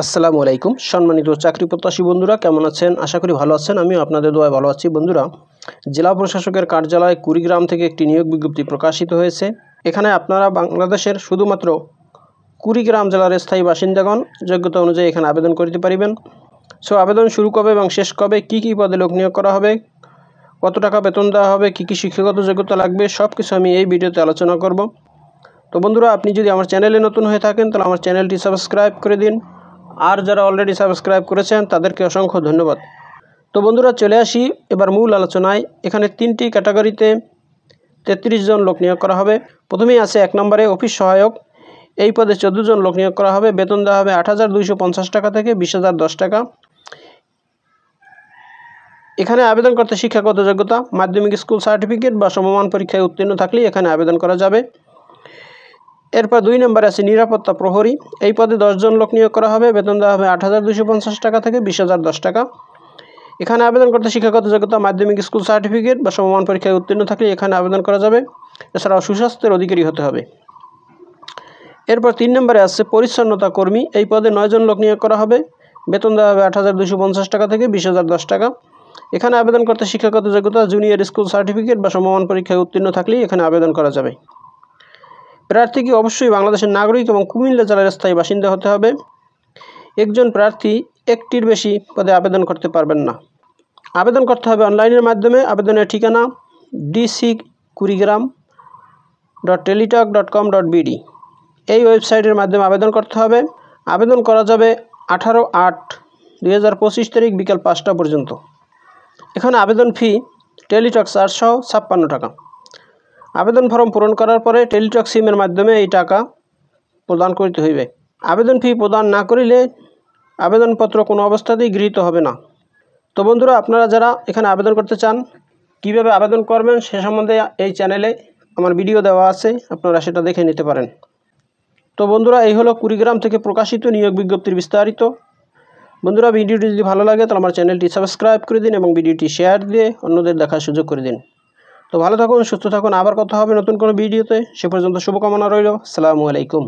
আসসালামু আলাইকুম সম্মানিত চাকরি প্রত্যাশী বন্ধুরা কেমন আছেন আশা করি ভালো আছেন আমিও আপনাদের দোয়ায় ভালো আছি বন্ধুরা জেলা প্রশাসকের কার্যালয় কুড়িগ্রাম থেকে একটি নিয়োগ বিজ্ঞপ্তি প্রকাশিত হয়েছে এখানে আপনারা বাংলাদেশের শুধুমাত্র কুড়িগ্রাম জেলার স্থায়ী বাসিন্দাগণ যোগ্যতা অনুযায়ী এখানে আবেদন করতে পারবেন সো আবেদন শুরু কবে এবং শেষ কবে কি কি পদে লোক নিয়োগ করা হবে কত টাকা বেতন দেওয়া হবে কি কি শিক্ষাগত যোগ্যতা লাগবে সবকিছু আমি এই ভিডিওতে আলোচনা করব তো বন্ধুরা আপনি যদি আমার চ্যানেলে নতুন হয়ে থাকেন তাহলে আমার চ্যানেলটি সাবস্ক্রাইব করে দিন আর যারা অলরেডি সাবস্ক্রাইব করেছেন তাদেরকে অসংখ্য ধন্যবাদ তো বন্ধুরা চলে আসি এবার মূল আলোচনায় এখানে তিনটি ক্যাটাগরিতে 33 জন লোক নিয়োগ করা হবে প্রথমেই আছে এক নম্বরে অফিস সহায়ক এই পদে 14 জন লোক নিয়োগ করা হবে বেতন দেওয়া হবে ৮,২৫০ টাকা থেকে ২০,০১০ টাকা এখানে আবেদন করতে শিক্ষাগত যোগ্যতা মাধ্যমিক স্কুল সার্টিফিকেট বা সমমান পরীক্ষায় উত্তীর্ণ থাকলেই এখানে আবেদন করা যাবে এরপর 2 নম্বরে আছে নিরাপত্তা প্রহরী এই পদে 10 জন লোক নিয়োগ করা হবে বেতন দেওয়া হবে ৮,২৫০ টাকা থেকে ২০,০১০ টাকা এখানে আবেদন করতে শিক্ষাগত যোগ্যতা মাধ্যমিক স্কুল সার্টিফিকেট বা সমমান পরীক্ষায় উত্তীর্ণ থাকলে এখানে আবেদন করা যাবে এছাড়াও সুস্বাস্থ্যের অধিকারী হতে হবে এরপর 3 নম্বরে আছে পরিচ্ছন্নতা কর্মী এই পদে 9 জন লোক নিয়োগ করা হবে বেতন দেওয়া হবে ৮,২৫০ টাকা থেকে ২০,০১০ টাকা এখানে আবেদন করতে শিক্ষাগত যোগ্যতা জুনিয়র স্কুল সার্টিফিকেট বা সমমান পরীক্ষায় উত্তীর্ণ থাকলেই এখানে আবেদন করা যাবে প্রার্থীকে অবশ্যই বাংলাদেশের নাগরিক এবং কুমিল্লা জেলার স্থায়ী বাসিন্দা হতে হবে একজন প্রার্থী একটির বেশি পদে আবেদন করতে পারবেন না আবেদন করতে হবে অনলাইনের মাধ্যমে আবেদনের ঠিকানা dc kurigram.teletalk.com.bd এই ওয়েবসাইটের মাধ্যমে আবেদন করতে হবে আবেদন করা যাবে 18/8/2025 তারিখ বিকাল 5টা পর্যন্ত এখানে আবেদন ফি টেলিটক চার্জ সহ 56 টাকা আবেদন ফর্ম পূরণ করার পরে টেলিটক সিমের মাধ্যমে এই টাকা প্রদান করতে হইবে আবেদন ফি প্রদান না করিলে আবেদনপত্র কোনো অবস্থাতেই গৃহীত হবে না তো বন্ধুরা আপনারা যারা এখানে আবেদন করতে চান কিভাবে আবেদন করবেন সে সম্বন্ধে এই চ্যানেলে আমার ভিডিও দেওয়া আছে আপনারা সেটা দেখে নিতে পারেন তো বন্ধুরা এই হলো কুড়িগ্রাম থেকে প্রকাশিত নিয়োগ বিজ্ঞপ্তির বিস্তারিত বন্ধুরা ভিডিওটি যদি ভালো লাগে তাহলে আমার চ্যানেলটি সাবস্ক্রাইব করে দিন এবং ভিডিওটি শেয়ার দিয়ে অন্যদের দেখার সুযোগ করে দিন তো ভালো থাকুন সুস্থ থাকুন আবার কথা হবে নতুন কোনো ভিডিওতে সে পর্যন্ত শুভকামনা রইল আসসালামু আলাইকুম